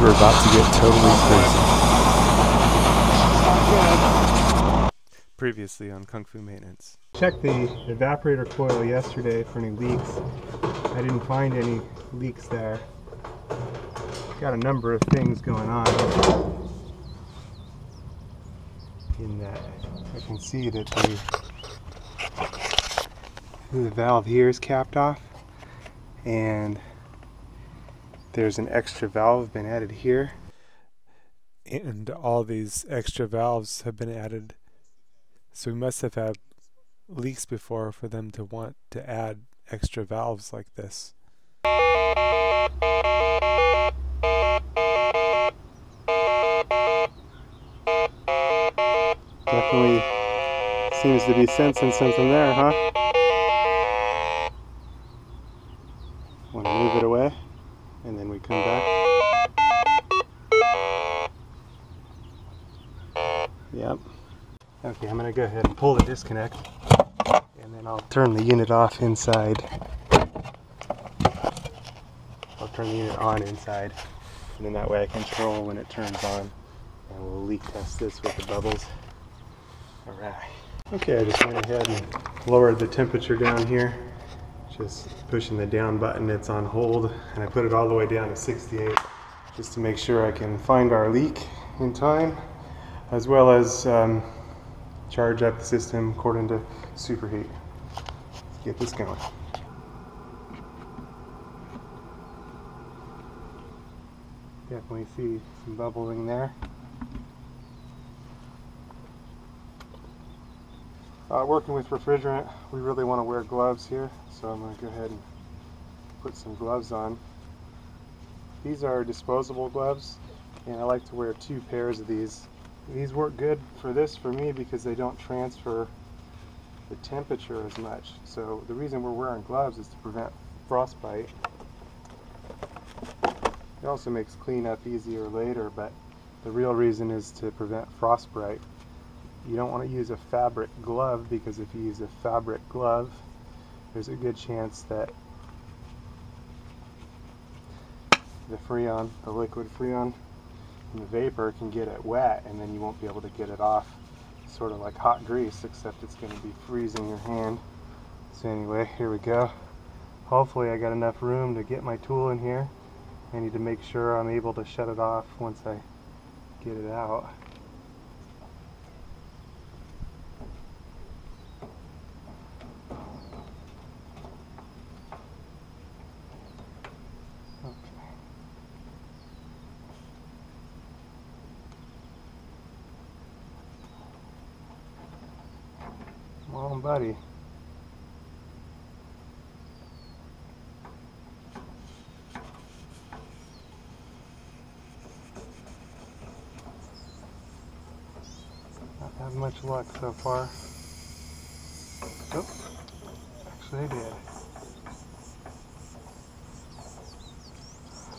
we're about to get totally crazy. Previously on Kung Fu Maintenance. Checked the evaporator coil yesterday for any leaks. I didn't find any leaks there. Got a number of things going on in that. I can see that the valve here is capped off, and there's an extra valve been added here, And all these extra valves have been added. So we must have had leaks before for them to want to add extra valves like this. Definitely seems to be sensing something there, huh? Want to move it away, and then we come back. Yep. Okay, I'm going to go ahead and pull the disconnect, and then I'll turn the unit off inside. I'll turn the unit on inside, and then that way I can control when it turns on, and we'll leak test this with the bubbles. Alright. Okay, I just went ahead and lowered the temperature down here. Just pushing the down button, it's on hold, and I put it all the way down to 68 just to make sure I can find our leak in time, as well as charge up the system according to Superheat. Let's get this going. Definitely see some bubbling there. Working with refrigerant, we really want to wear gloves here, so I'm going to go ahead and put some gloves on. These are disposable gloves, and I like to wear 2 pairs of these. These work good for this for me because they don't transfer the temperature as much. So the reason we're wearing gloves is to prevent frostbite. It also makes cleanup easier later, but the real reason is to prevent frostbite. You don't want to use a fabric glove, because if you use a fabric glove, there's a good chance that the Freon, the liquid Freon, and the vapor can get it wet, and then you won't be able to get it off. Sort of like hot grease, except it's going to be freezing your hand. So anyway, here we go. Hopefully I got enough room to get my tool in here. I need to make sure I'm able to shut it off once I get it out. Come on, buddy. Not had much luck so far. Oh, actually I did.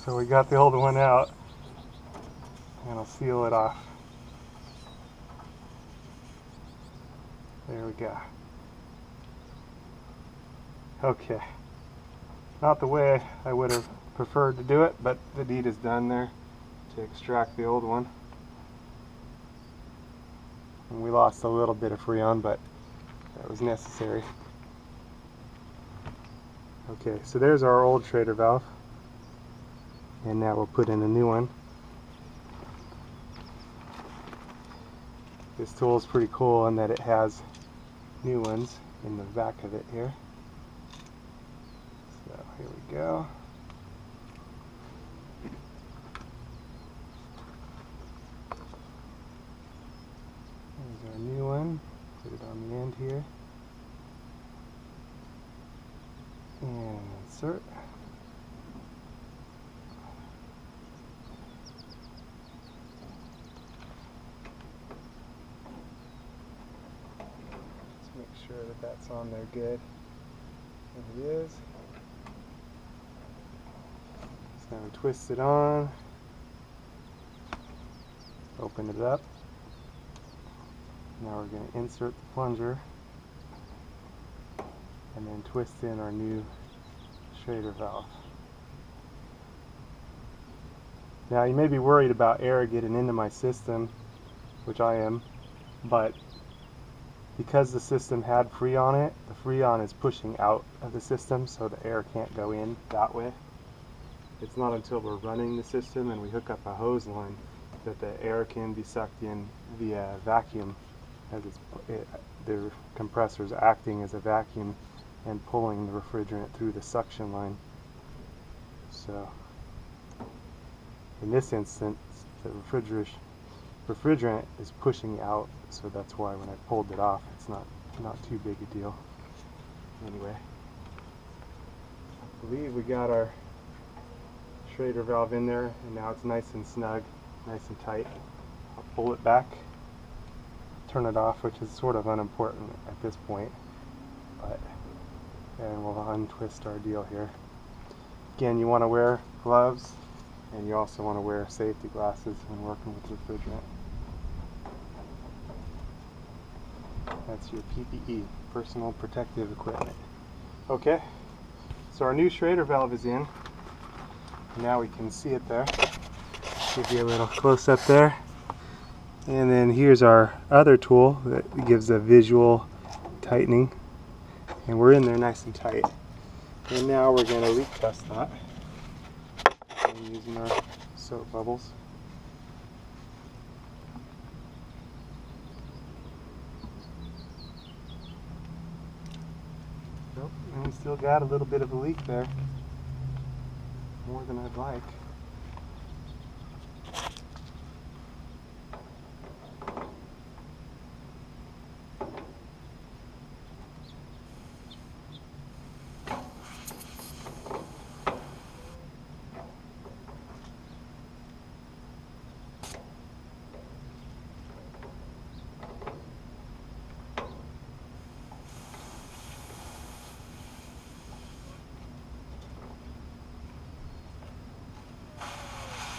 So we got the old one out, and I'll seal it off. There we go. Okay. Not the way I would have preferred to do it, but the deed is done there to extract the old one. And we lost a little bit of Freon, but that was necessary. Okay, so there's our old Schrader valve. And now we'll put in a new one. This tool is pretty cool in that it has new ones in the back of it here. So here we go. There's our new one. Put it on the end here. And insert. Make sure that that's on there good. And it is. So now we twist it on, open it up. Now we're going to insert the plunger and then twist in our new Schrader valve. Now you may be worried about air getting into my system, which I am, but because the system had Freon in it, the Freon is pushing out of the system, so the air can't go in that way. It's not until we're running the system and we hook up a hose line that the air can be sucked in via vacuum, as the compressor's acting as a vacuum and pulling the refrigerant through the suction line. So in this instance, the refrigerant is pushing out, so that's why when I pulled it off, it's not too big a deal. Anyway, I believe we got our Schrader valve in there, and now it's nice and snug, nice and tight. I'll pull it back, turn it off, which is sort of unimportant at this point, and we'll untwist our deal here. Again, you want to wear gloves, and you also want to wear safety glasses when working with refrigerant. That's your PPE, personal protective equipment. Okay, so our new Schrader valve is in. Now we can see it there. Give you a little close up there. And then here's our other tool that gives a visual tightening. And we're in there nice and tight. And now we're going to leak test that. I'm using our soap bubbles. Nope, and we still got a little bit of a leak there. More than I'd like.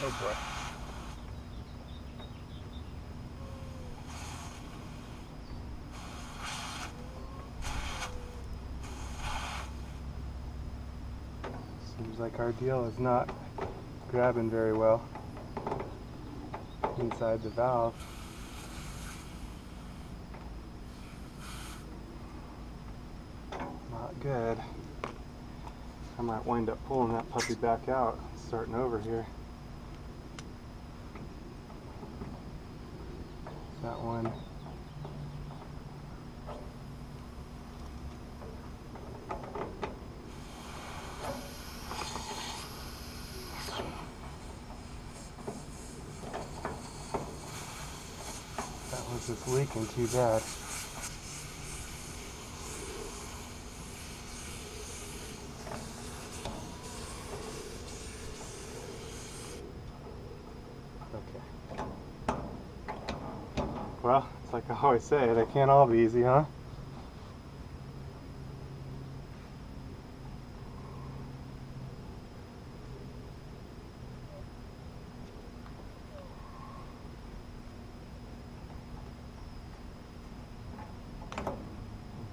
Oh boy. Seems like our deal is not grabbing very well inside the valve. Not good. I might wind up pulling that puppy back out, starting over here. That one. That one's just leaking too bad. Okay. Well, it's like I always say, they can't all be easy, huh?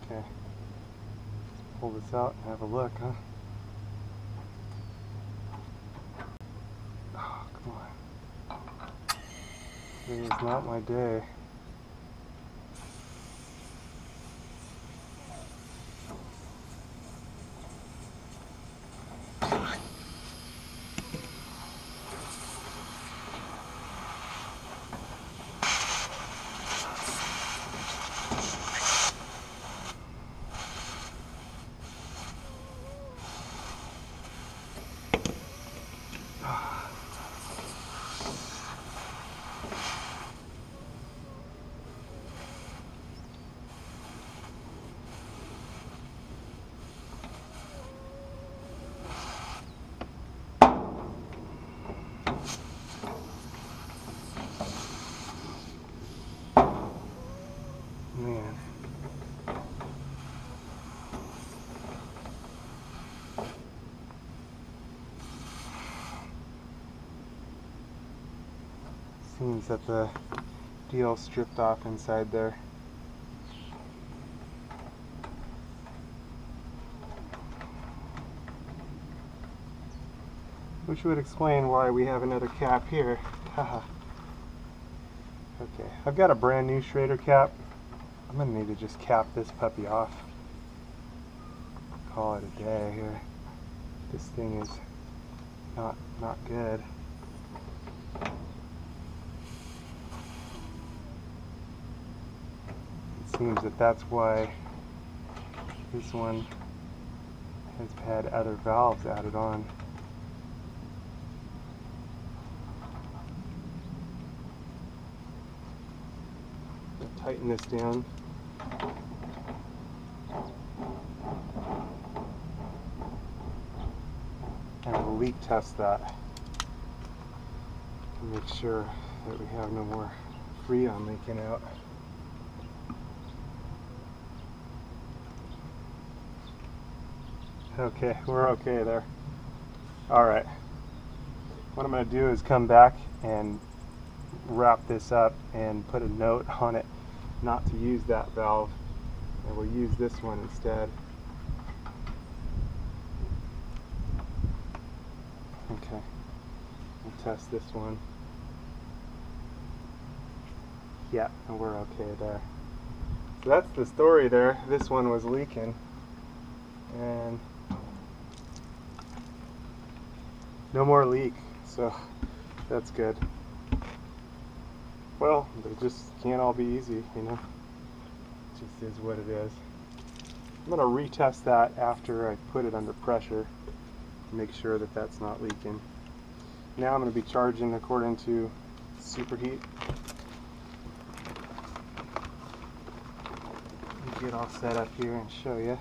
Okay. Let's pull this out and have a look, huh? Oh, come on. Today is not my day. Man. Seems that the deal stripped off inside there. which would explain why we have another cap here. Haha. Okay, I've got a brand new Schrader cap. I'm gonna need to just cap this puppy off. Call it a day here. This thing is not good. It seems that that's why this one has had other valves added on. Tighten this down. And we'll leak test that to make sure that we have no more Freon leaking out. Okay, we're okay there. Alright. What I'm going to do is come back and wrap this up and put a note on it not to use that valve, and we'll use this one instead. Okay, we'll test this one. Yeah, and we're okay there. So that's the story there. This one was leaking, and no more leak, so that's good. Well, they just can't all be easy, you know. It just is what it is. I'm going to retest that after I put it under pressure to make sure that that's not leaking. Now I'm going to be charging according to Superheat. Get all set up here and show you.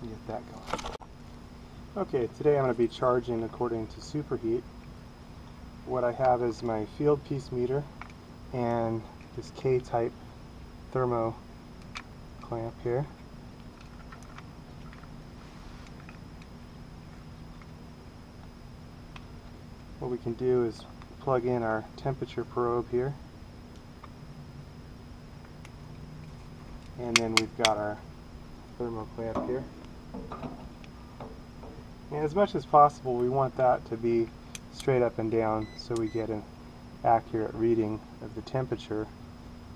Get that going. Okay, today I'm going to be charging according to Superheat. What I have is my field piece meter and this K-type thermo clamp here. What we can do is plug in our temperature probe here, and then we've got our thermo clamp here. And as much as possible, we want that to be straight up and down so we get an accurate reading of the temperature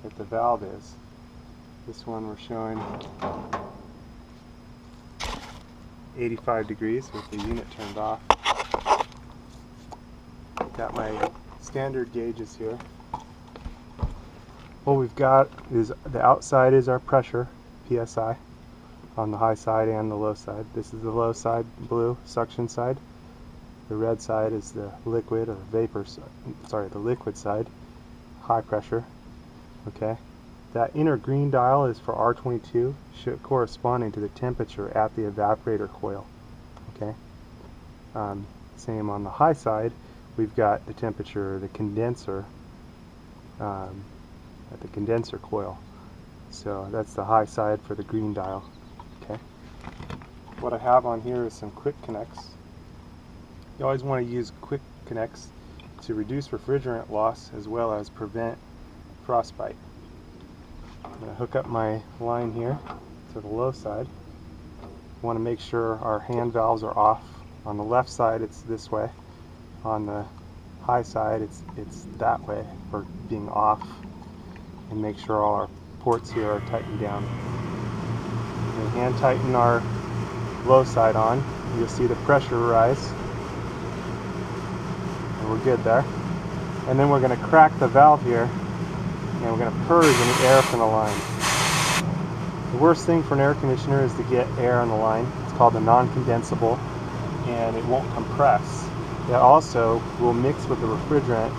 that the valve is. This one we're showing 85 degrees with the unit turned off. Got my standard gauges here. What we've got is the outside is our pressure, PSI, on the high side and the low side. This is the low side, blue, suction side. The red side is the liquid or vapor, the liquid side, high pressure. Okay, that inner green dial is for R22, corresponding to the temperature at the evaporator coil. Okay, same on the high side, we've got the temperature, the condenser, at the condenser coil. So that's the high side for the green dial. Okay, what I have on here is some quick connects. You always want to use quick connects to reduce refrigerant loss as well as prevent frostbite. I'm going to hook up my line here to the low side. Want to make sure our hand valves are off. On the left side it's this way. On the high side it's that way for being off. And make sure all our ports here are tightened down. We hand tighten our low side on. You'll see the pressure rise. We're good there. And then we're going to crack the valve here, and we're going to purge any air from the line. The worst thing for an air conditioner is to get air on the line. It's called the non-condensable, and it won't compress. It also will mix with the refrigerant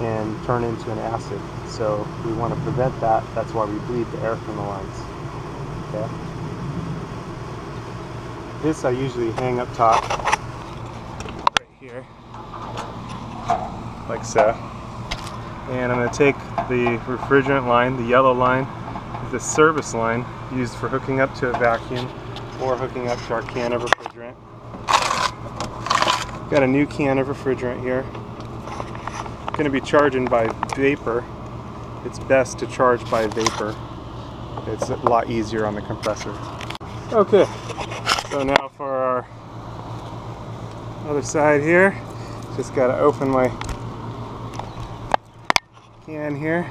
and turn into an acid. So we want to prevent that. That's why we bleed the air from the lines. Okay. This I usually hang up top, right here, like so. And I'm going to take the refrigerant line, the yellow line, the service line used for hooking up to a vacuum or hooking up to our can of refrigerant. Got a new can of refrigerant here. Going to be charging by vapor. It's best to charge by vapor. It's a lot easier on the compressor. Okay, so now for our Other side here. Just got to open my can here.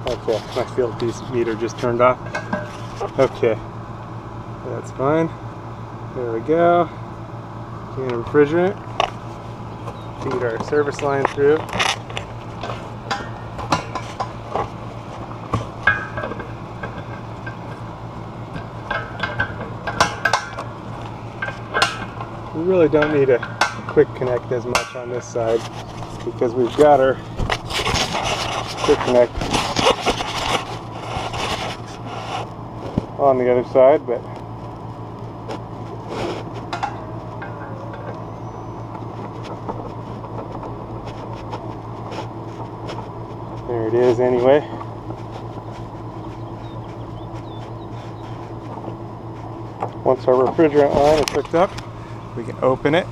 Okay, my field piece meter just turned off. Okay, that's fine. There we go. Can of refrigerant. Feed our service line through. We really don't need a quick connect as much on this side because we've got our quick connect on the other side, but there it is anyway. Once our refrigerant line is hooked up, we can open it.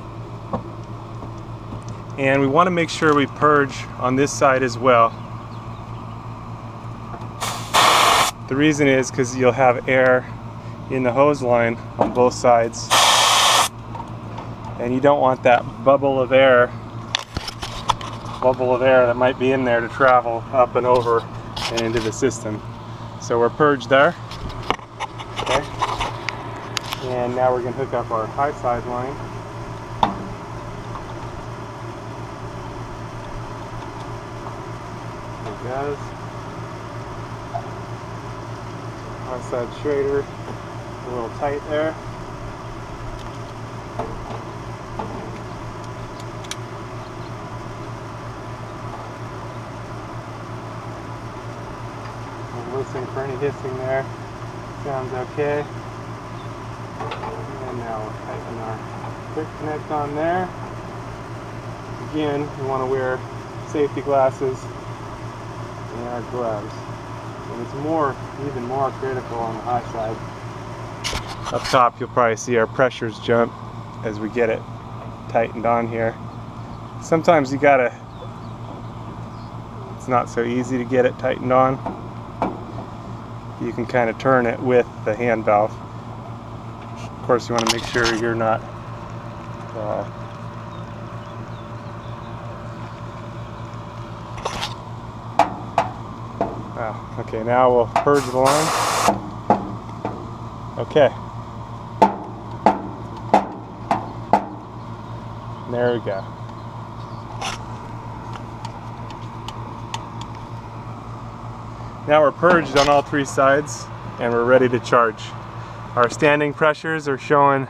And we want to make sure we purge on this side as well. The reason is because you'll have air in the hose line on both sides, and you don't want that bubble of air that might be in there to travel up and over and into the system. So we're purged there. Okay. And now we're going to hook up our high side line. There it goes. High side Schrader, a little tight there. I'm listening for any hissing there. Sounds okay. And now we'll tighten our quick connect on there. Again, we want to wear safety glasses and our gloves. And it's even more critical on the high side. Up top, you'll probably see our pressures jump as we get it tightened on here. Sometimes it's not so easy to get it tightened on. You can kind of turn it with the hand valve. Of course, you want to make sure you're not okay, now we'll purge the line. Okay. There we go. Now we're purged on all three sides and we're ready to charge. Our standing pressures are showing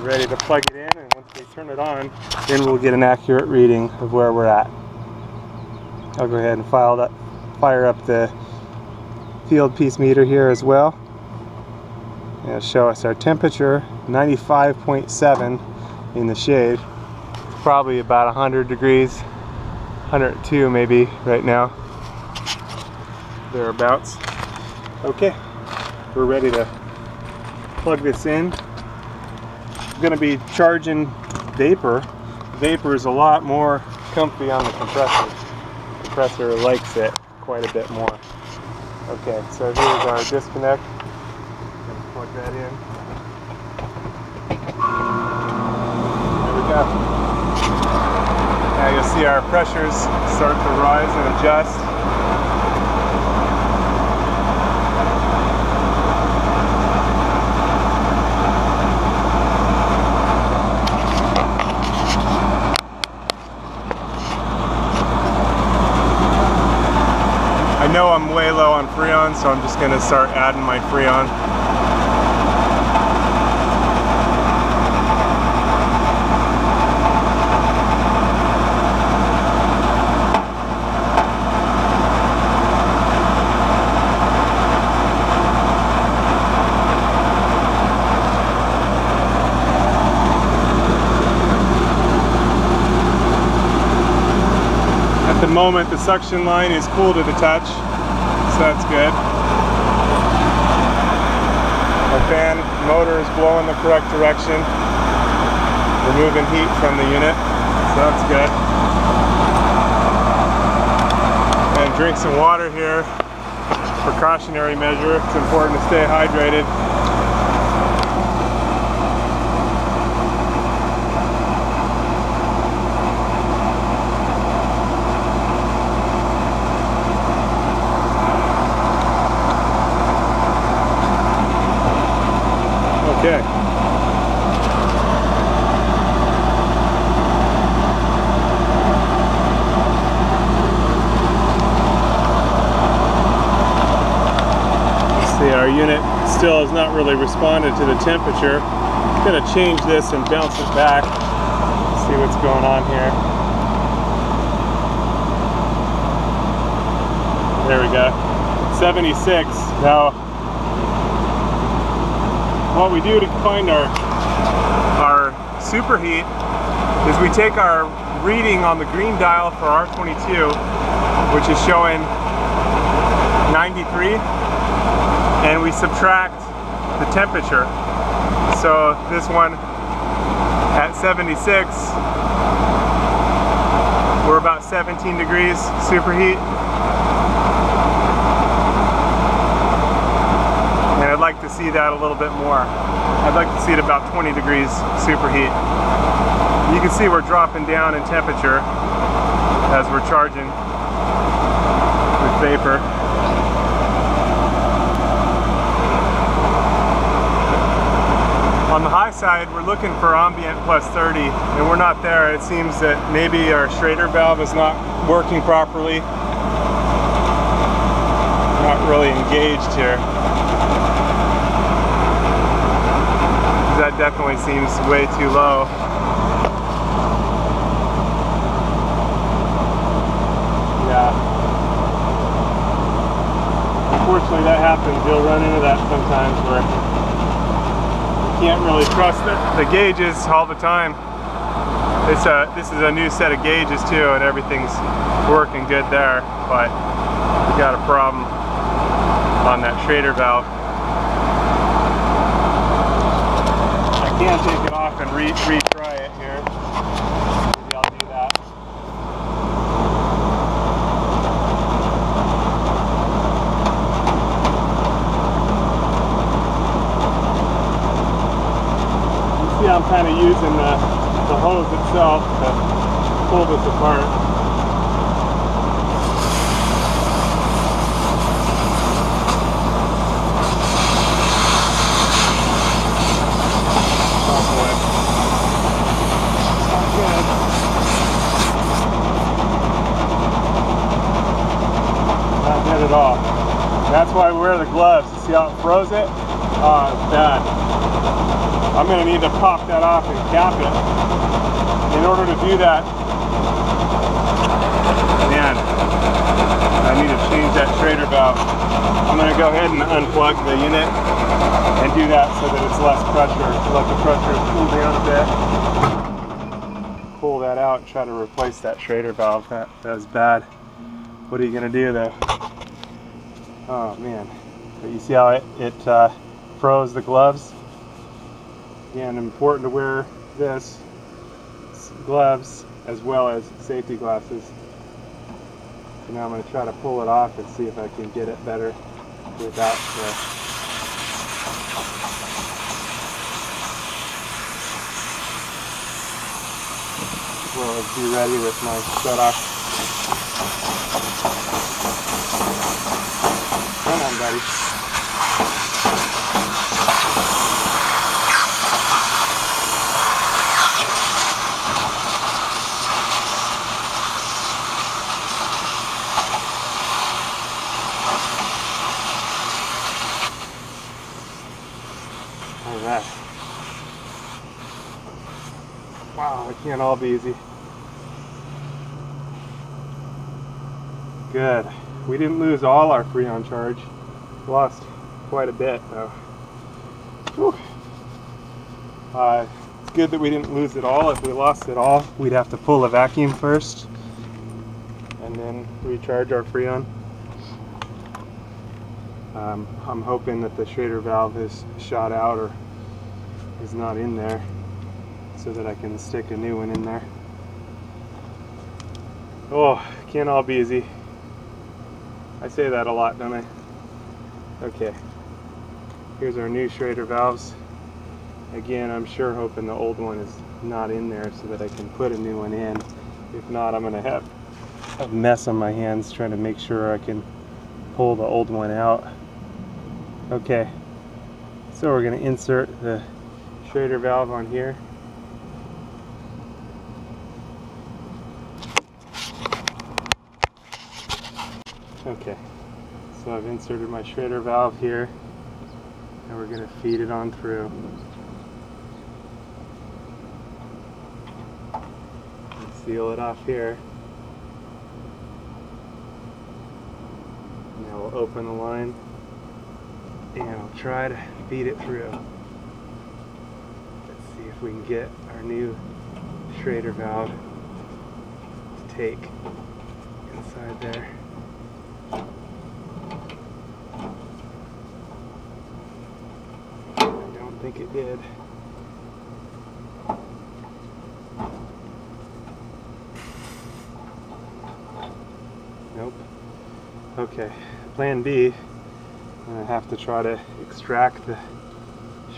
ready to plug it in, and once we turn it on, then we'll get an accurate reading of where we're at. I'll go ahead and fire up the field piece meter here as well. It'll show us our temperature, 95.7 in the shade. It's probably about 100 degrees, 102 maybe right now, thereabouts. Okay, we're ready to plug this in. Going to be charging vapor. Vapor is a lot more comfy on the compressor. The compressor likes it quite a bit more. Okay, so here's our disconnect. Going to plug that in. There we go. Now you'll see our pressures start to rise and adjust. I know I'm way low on Freon, so I'm just going to start adding my Freon. moment the suction line is cool to the touch, so that's good. Our fan motor is blowing the correct direction, removing heat from the unit, so that's good. And drink some water here, precautionary measure. It's important to stay hydrated. Okay. See, our unit still has not really responded to the temperature. I'm going to change this and bounce it back. See what's going on here. There we go. 76. Now, what we do to find our superheat is we take our reading on the green dial for R22, which is showing 93, and we subtract the temperature. So this one at 76, we're about 17 degrees superheat. And I'd like to see that a little bit more. I'd like to see it about 20 degrees superheat. You can see we're dropping down in temperature as we're charging with vapor. On the high side, we're looking for ambient plus 30, and we're not there. It seems that maybe our Schrader valve is not working properly. Not really engaged here. That definitely seems way too low. Yeah. Unfortunately, that happens. You'll run into that sometimes where you can't really trust the gauges all the time. This is a new set of gauges too, and everything's working good there, but we got a problem on that Schrader valve. I can take it off and retry it here. Maybe I'll do that. You see I'm kind of using the hose itself to pull this apart. At all. That's why we wear the gloves. You see how it froze it? Oh, it's bad. I'm going to need to pop that off and cap it. In order to do that, man, I need to change that Schrader valve. I'm going to go ahead and unplug the unit and do that so that it's less pressure. Let the pressure cool down a bit. Pull that out and try to replace that Schrader valve. That was bad. What are you going to do though? Oh man, but you see how it froze the gloves? Again, important to wear this gloves as well as safety glasses. So now I'm going to try to pull it off and see if I can get it better without as well as be ready with my shut-off. Come on, buddy. All right. Wow, it can't all be easy. Good. We didn't lose all our Freon charge. Lost quite a bit though. Whew. It's good that we didn't lose it all. If we lost it all, we'd have to pull a vacuum first. And and then recharge our Freon. I'm hoping that the Schrader valve is shot out or is not in there so that I can stick a new one in there. Oh, can't all be easy. I say that a lot, don't I? Okay, here's our new Schrader valves. Again, I'm sure hoping the old one is not in there so that I can put a new one in. If not, I'm gonna have a mess on my hands trying to make sure I can pull the old one out. Okay, so we're gonna insert the Schrader valve on here. Okay, so I've inserted my Schrader valve here, and we're gonna feed it on through. And seal it off here. Now we'll open the line, and I'll try to feed it through. Let's see if we can get our new Schrader valve to take inside there. I don't think it did. Nope. Okay, plan B, I'm gonna have to try to extract the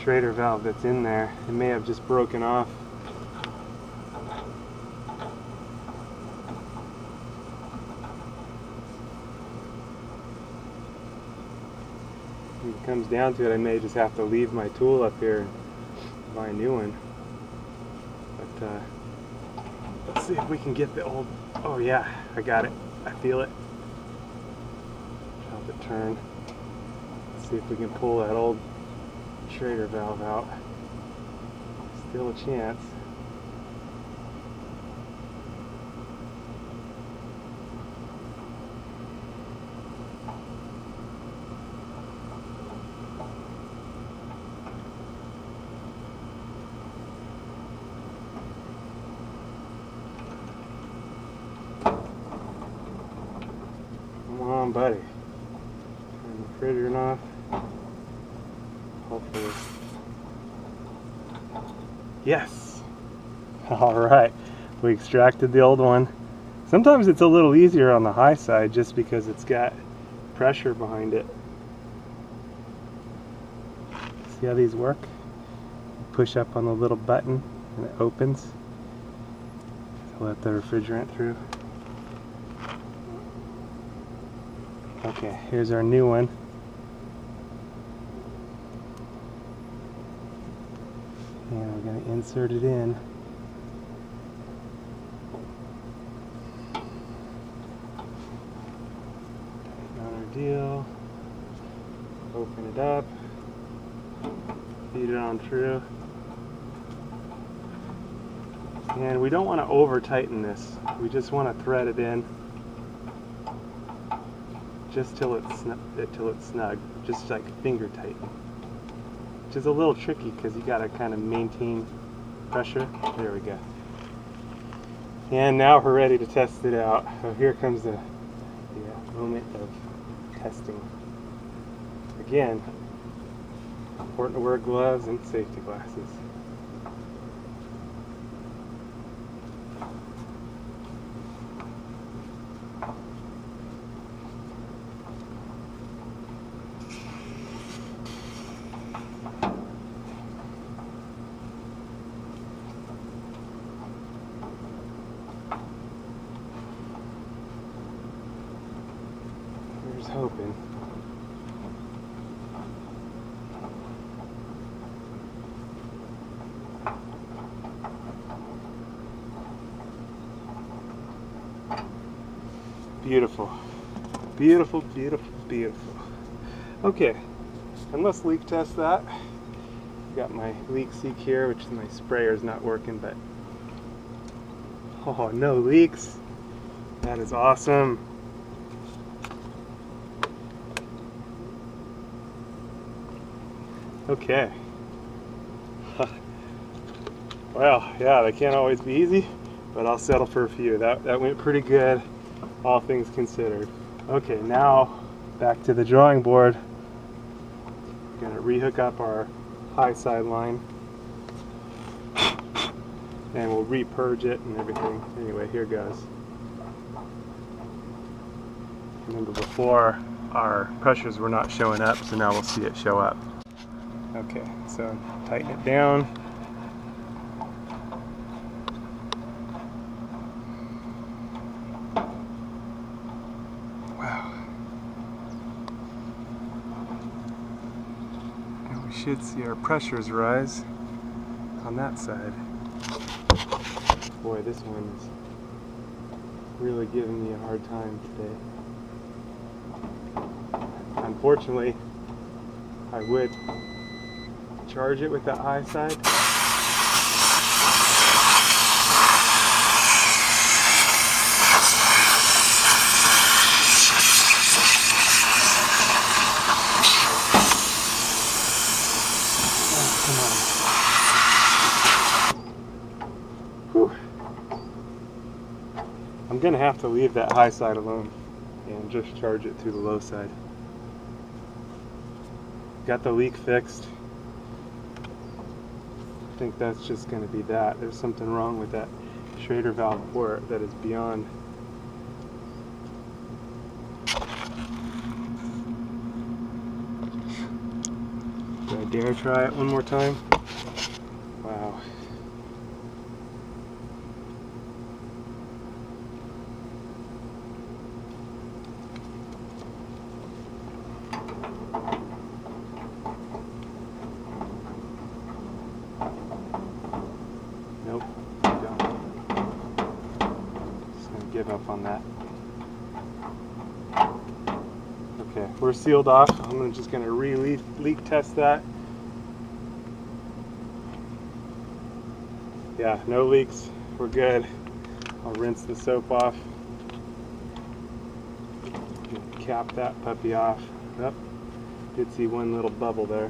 Schrader valve that's in there. It may have just broken off. When it comes down to it, I may just have to leave my tool up here and buy a new one. But let's see if we can get the old, oh yeah, I got it. I feel it. Help it turn. Let's see if we can pull that old Schrader valve out. Still a chance. Come on, buddy. Turn the refrigerant off. Hopefully. Yes! Alright, we extracted the old one. Sometimes it's a little easier on the high side just because it's got pressure behind it. See how these work? Push up on the little button and it opens to let the refrigerant through. Okay, here's our new one. And we're going to insert it in. Tighten on our deal. Open it up. Feed it on through. And we don't want to over tighten this. We just want to thread it in just till it's snug, just like finger tighten. Which is a little tricky because you got to kind of maintain pressure. There we go. And now we're ready to test it out. So here comes the moment of testing. Again, important to wear gloves and safety glasses. Here's hoping. Beautiful. Beautiful, beautiful, beautiful. Okay, and let's leak test that. Got my leak seek here, which my sprayer is not working, but oh, no leaks. That is awesome. Okay. Well, yeah, they can't always be easy, but I'll settle for a few. That went pretty good. all things considered. Okay, now back to the drawing board. We're going to rehook up our high side line and we'll re-purge it and everything. Anyway, here goes. Remember before, our pressures were not showing up, so now we'll see it show up. Okay, so tighten it down. Wow. And we should see our pressures rise on that side. Boy, this one is really giving me a hard time today. Unfortunately, I would charge it with that high side. Oh, come on. Whew. I'm gonna have to leave that high side alone and just charge it through the low side. Got the leak fixed. I think that's just going to be that. There's something wrong with that Schrader valve port that is beyond. Do I dare try it one more time? Wow. Nope, don't. Just gonna give up on that. Okay, we're sealed off. I'm just gonna leak test that. Yeah, no leaks. We're good. I'll rinse the soap off. Cap that puppy off. Yep, did see one little bubble there.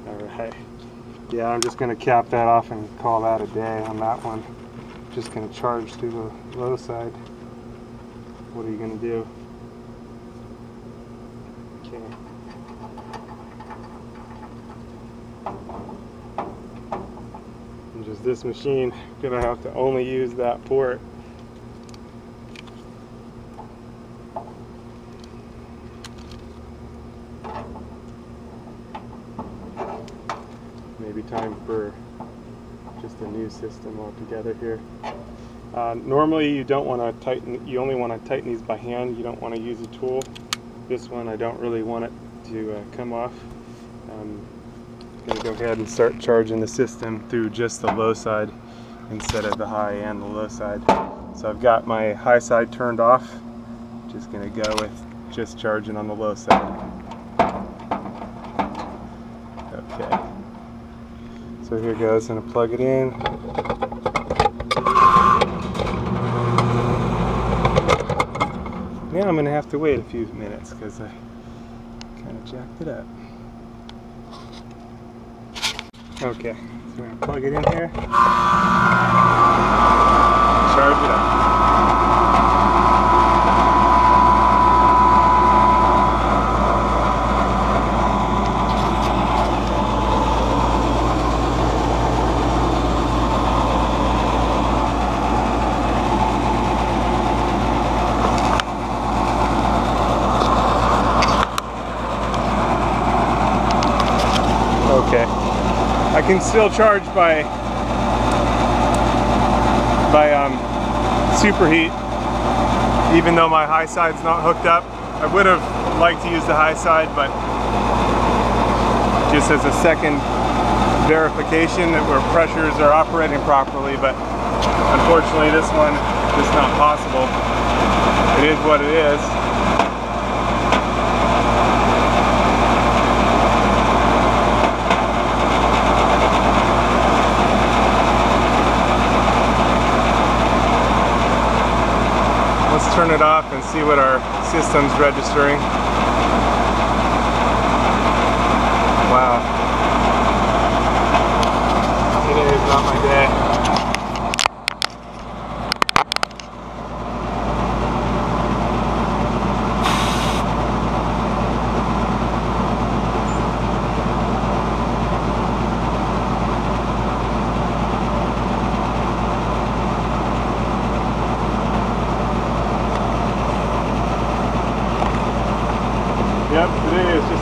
Alright, yeah, I'm just going to cap that off and call that a day on that one. Just going to charge through the low side. What are you going to do? Okay. And just this machine, going to have to only use that port. Maybe time for just a new system altogether here. Normally you don't want to tighten, you only want to tighten these by hand. You don't want to use a tool. This one I don't really want it to come off. I'm going to go ahead and start charging the system through just the low side instead of the high and the low side. So I've got my high side turned off. Just going to go with just charging on the low side. Okay. So here goes, I'm going to plug it in. Now I'm going to have to wait a few minutes because I kind of jacked it up. Okay, so I'm going to plug it in here. Charge it up. Okay, I can still charge by Superheat, even though my high side's not hooked up. I would have liked to use the high side, but just as a second verification that our pressures are operating properly, but unfortunately this one is not possible. It is what it is. Let's turn it off and see what our system's registering. Wow. Today is not my day.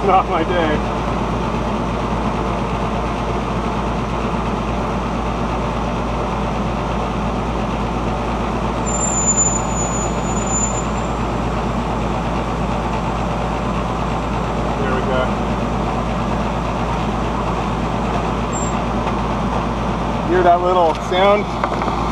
not my day. There we go. Hear that little sound?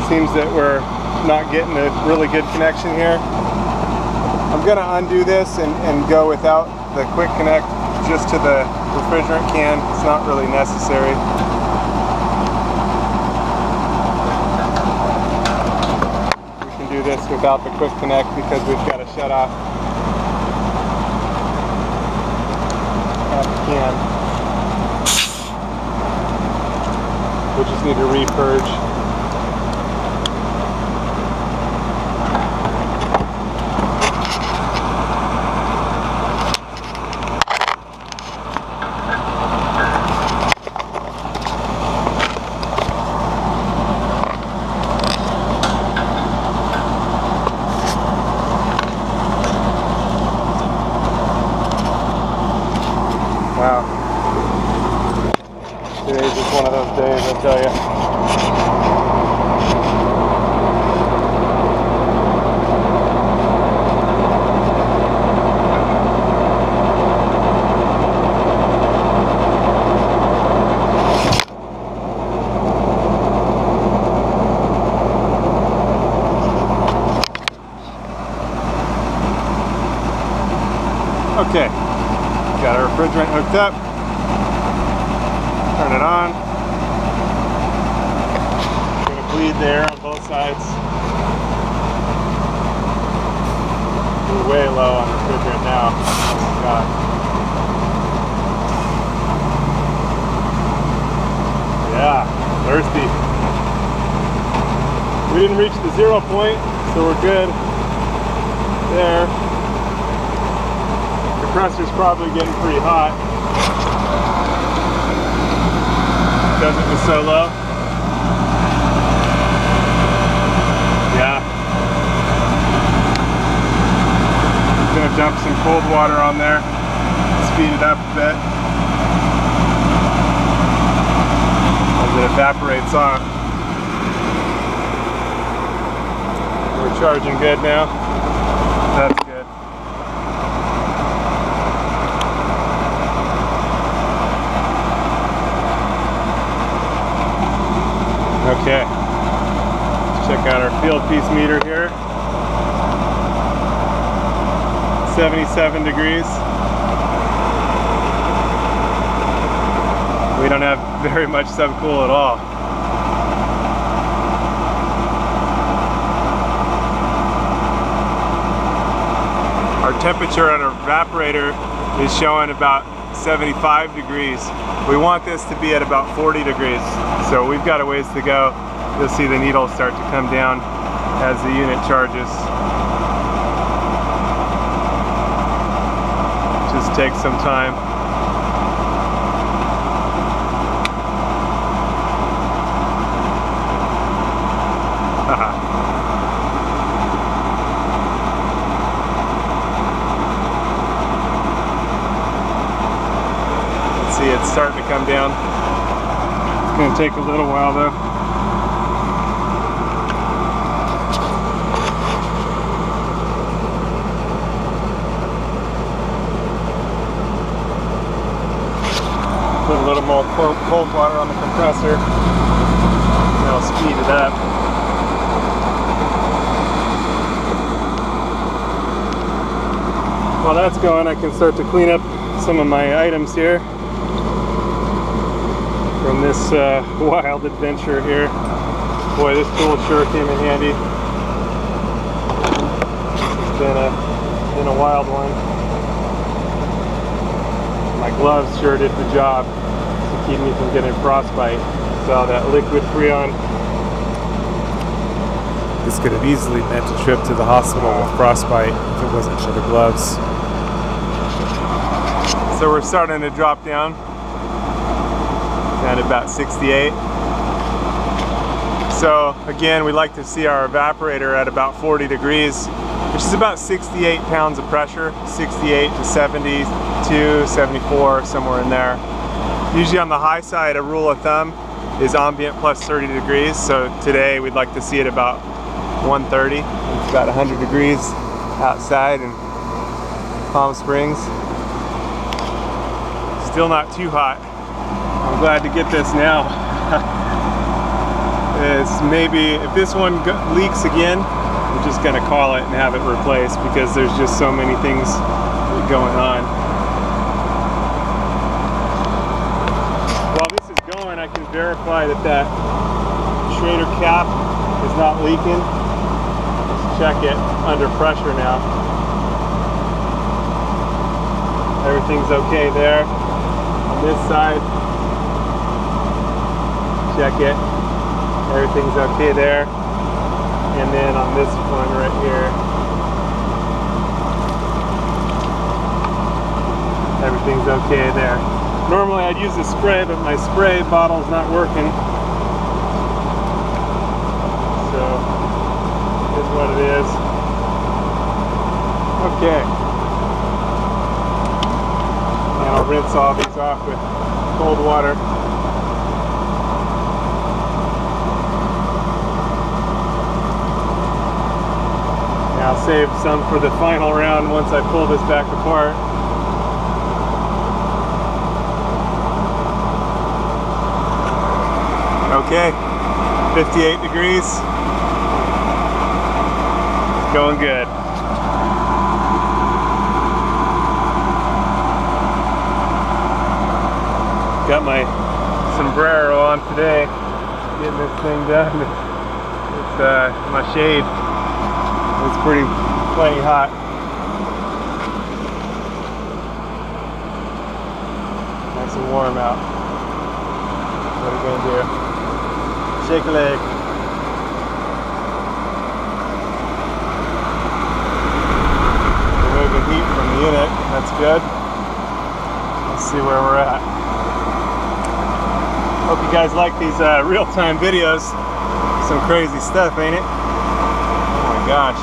Seems that we're not getting a really good connection here. I'm gonna undo this and go without the quick connect just to the refrigerant can. It's not really necessary. We can do this without the quick connect because we've got to shut off the can. We just need to repurge. Wow. Today's just one of those days, I tell you. Okay. Got our refrigerant hooked up. Turn it on. Gonna bleed there on both sides. We're way low on refrigerant now. Oh God. Yeah, thirsty. We didn't reach the 0 point, so we're good there. The compressor's probably getting pretty hot. Because it was so low. Yeah. I'm gonna dump some cold water on there. Speed it up a bit. As it evaporates on. We're charging good now. That's good. Okay, let's check out our field piece meter here. 77 degrees. We don't have very much subcool at all. Our temperature on our evaporator is showing about 75 degrees. We want this to be at about 40 degrees. So we've got a ways to go. You'll see the needles start to come down as the unit charges. Just takes some time. See, it's starting to come down. It's going to take a little while though. Put a little more cold water on the compressor. That'll speed it up. While that's going, I can start to clean up some of my items here from this wild adventure here. Boy, this tool sure came in handy. It's been a wild one. My gloves sure did the job to keep me from getting frostbite. So that liquid Freon. This could have easily meant a trip to the hospital with frostbite if it wasn't for the gloves. So we're starting to drop down at about 68. So again, we like to see our evaporator at about 40 degrees. which is about 68 pounds of pressure, 68 to 72, 74, somewhere in there. Usually on the high side, a rule of thumb is ambient plus 30 degrees. So today we'd like to see it about 130. It's about 100 degrees outside in Palm Springs. Still not too hot. I'm glad to get this now. It's maybe, if this one leaks again, I'm just gonna call it and have it replaced because there's just so many things going on. While this is going, I can verify that that Schrader cap is not leaking. Let's check it under pressure now. Everything's okay there. On this side, check it. Everything's okay there. And then on this one right here, everything's okay there. Normally I'd use a spray, but my spray bottle's not working. So, it is what it is. Okay. And I'll rinse all these off with cold water. I'll save some for the final round once I pull this back apart. Okay, 58 degrees. It's going good. Got my sombrero on today, getting this thing done. It's my shade. It's plenty hot. Nice and warm out. What are we gonna do? Shake a leg. Removing heat from the unit. That's good. Let's see where we're at. Hope you guys like these real-time videos. Some crazy stuff, ain't it? Oh my gosh.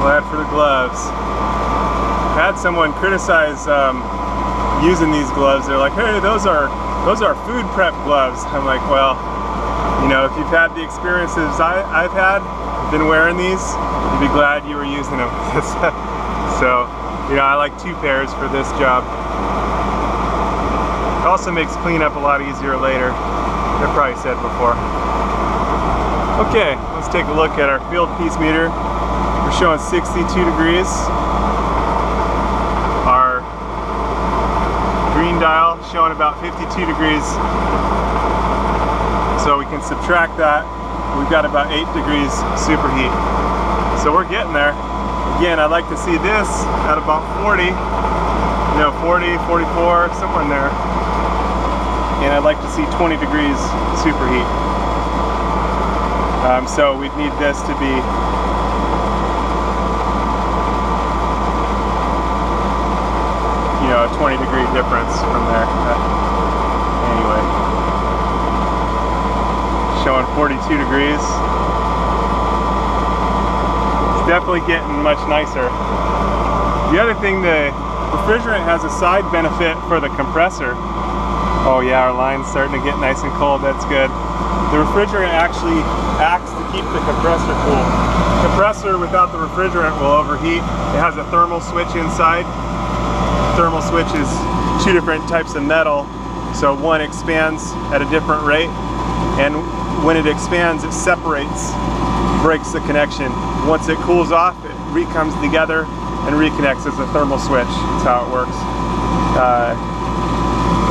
Glad for the gloves. I had someone criticize using these gloves. They're like, hey, those are food prep gloves. I'm like, well, you know, if you've had the experiences I've had, been wearing these, you'd be glad you were using them. So, you know, I like 2 pairs for this job. It also makes cleanup a lot easier later. I probably said before. Okay, let's take a look at our field piece meter. We're showing 62 degrees. Our green dial showing about 52 degrees. So we can subtract that. We've got about 8 degrees superheat. So we're getting there. Again, I'd like to see this at about 40, you know, 40, 44, somewhere in there. And I'd like to see 20 degrees superheat. So we'd need this to be a 20-degree difference from there. Anyway, showing 42 degrees. It's definitely getting much nicer. The other thing, the refrigerant has a side benefit for the compressor. Oh yeah, our line's starting to get nice and cold. That's good. The refrigerant actually acts to keep the compressor cool. The compressor without the refrigerant will overheat. It has a thermal switch inside. Thermal switch is 2 different types of metal, so one expands at a different rate, and when it expands it separates, breaks the connection. Once it cools off, it recomes together and reconnects as a thermal switch. That's how it works.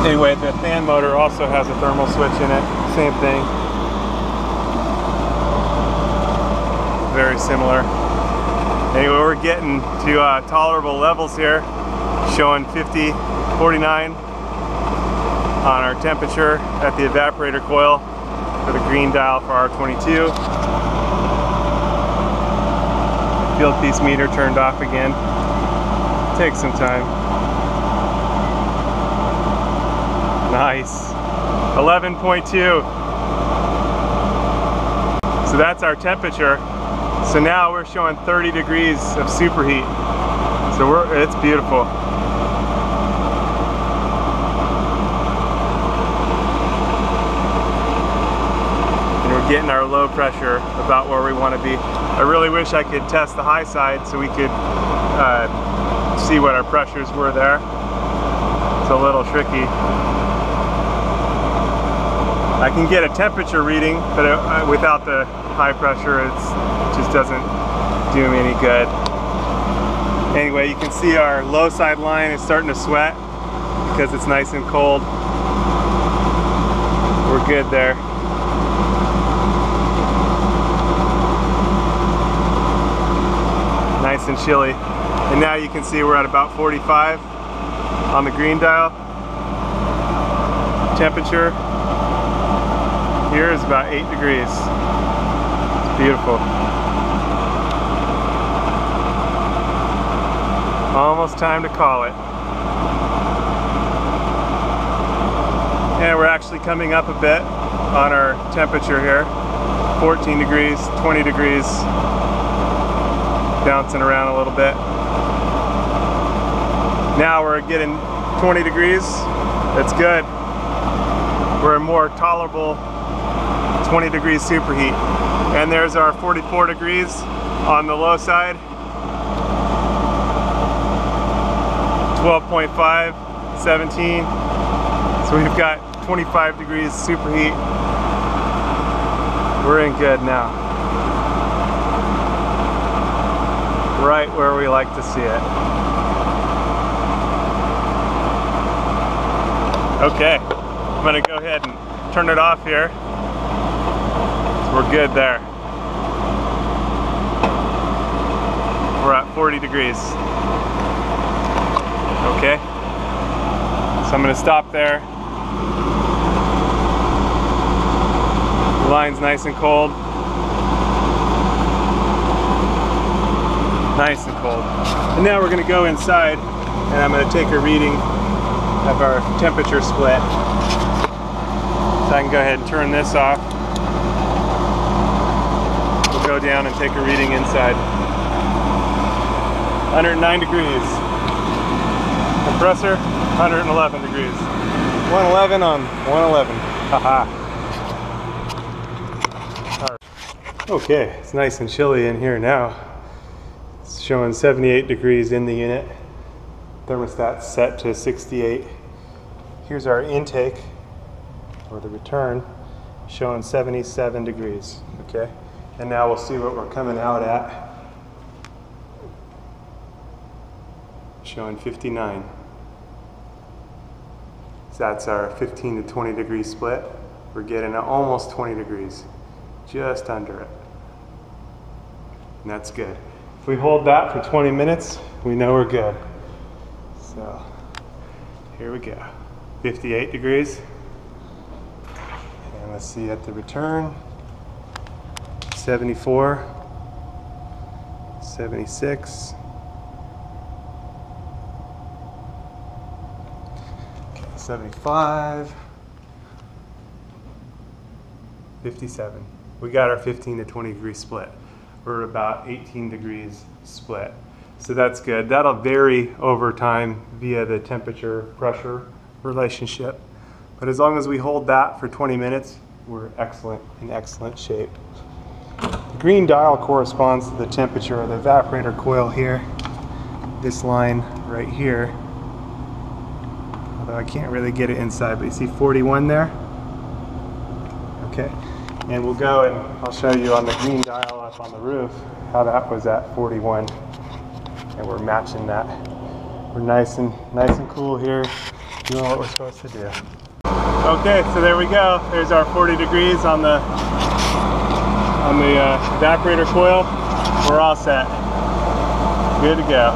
Anyway, the fan motor also has a thermal switch in it, same thing. Very similar. Anyway, we're getting to tolerable levels here. Showing 50, 49 on our temperature at the evaporator coil for the green dial for R22. Field piece meter turned off again. Takes some time. Nice. 11.2. So that's our temperature. So now we're showing 30 degrees of superheat. So it's beautiful. And we're getting our low pressure about where we want to be. I really wish I could test the high side so we could see what our pressures were there. It's a little tricky. I can get a temperature reading, but without the high pressure, it just doesn't do me any good. Anyway, you can see our low side line is starting to sweat because it's nice and cold. We're good there. Nice and chilly. And now you can see we're at about 45 on the green dial. Temperature here is about 8 degrees. It's beautiful. Almost time to call it. And we're actually coming up a bit on our temperature here. 14 degrees, 20 degrees, bouncing around a little bit. Now we're getting 20 degrees. That's good. We're a more tolerable 20 degrees superheat. And there's our 44 degrees on the low side. 12.5, 17. So we've got 25 degrees superheat. We're in good now. Right where we like to see it. Okay, I'm gonna go ahead and turn it off here. So we're good there. We're at 40 degrees. Okay, so I'm gonna stop there. The line's nice and cold. Nice and cold. And now we're gonna go inside and I'm gonna take a reading of our temperature split. So I can go ahead and turn this off. We'll go down and take a reading inside. 109 degrees. Compressor, 111 degrees. 111 on 111. Haha. Alright. Okay, it's nice and chilly in here now. It's showing 78 degrees in the unit. Thermostat set to 68. Here's our intake, or the return, showing 77 degrees. Okay, and now we'll see what we're coming out at. Showing 59. So that's our 15 to 20 degree split. We're getting almost 20 degrees, just under it. And that's good. If we hold that for 20 minutes, we know we're good. So here we go. 58 degrees. And let's see at the return. 74, 76. 75, 57. We got our 15 to 20 degree split. We're about 18 degrees split. So that's good. That'll vary over time via the temperature pressure relationship. But as long as we hold that for 20 minutes, we're in excellent shape. The green dial corresponds to the temperature of the evaporator coil here. This line right here. Although I can't really get it inside, but you see 41 there? Okay, and we'll go and I'll show you on the green dial up on the roof how that was at 41. And we're matching that. We're nice and cool here, doing what we're supposed to do. Okay, so there we go. There's our 40 degrees on the evaporator coil. We're all set. Good to go.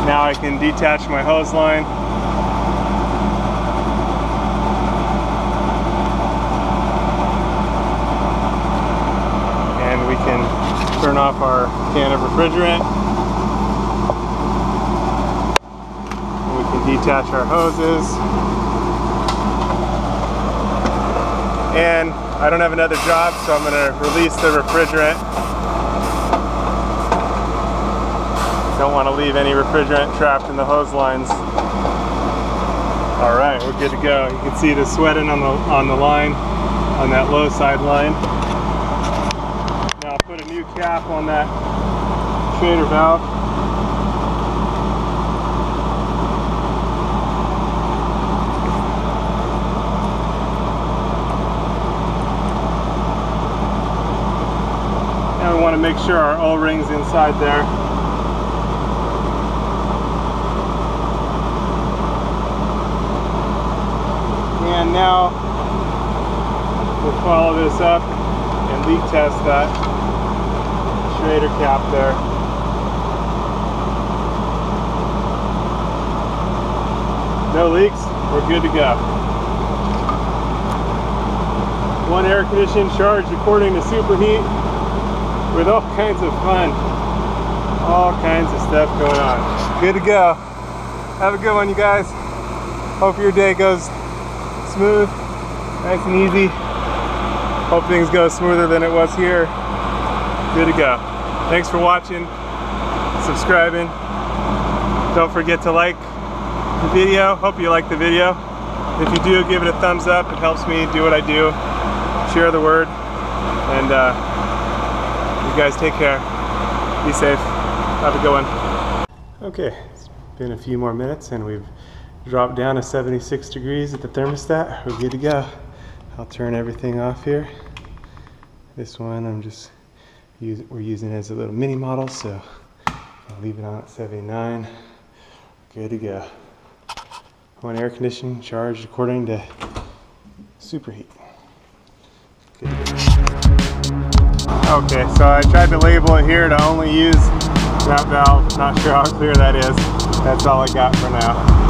Now I can detach my hose line. And we can turn off our can of refrigerant. And we can detach our hoses. and I don't have another job, so I'm going to release the refrigerant. Don't want to leave any refrigerant trapped in the hose lines. Alright, we're good to go. You can see the sweating on the line, on that low side line. Now I'll put a new cap on that trader valve. Now we want to make sure our O-ring's inside there. And now we'll follow this up and leak test that Schrader cap there. No leaks, we're good to go. One air conditioning charged according to Superheat with all kinds of fun. All kinds of stuff going on. Good to go. Have a good one, you guys. Hope your day goes smooth, nice and easy. Hope things go smoother than it was here. Good to go. Thanks for watching, subscribing. Don't forget to like the video. Hope you like the video. If you do, give it a thumbs up. It helps me do what I do. Share the word. And you guys take care. Be safe. Have a good one. Okay, it's been a few more minutes and we've dropped down to 76 degrees at the thermostat. We're good to go. I'll turn everything off here. This one we're using as a little mini model, so I'll leave it on at 79. Good to go. One air conditioning charged according to Superheat. Good to go. Okay, so I tried to label it here to only use that valve. Not sure how clear that is. That's all I got for now.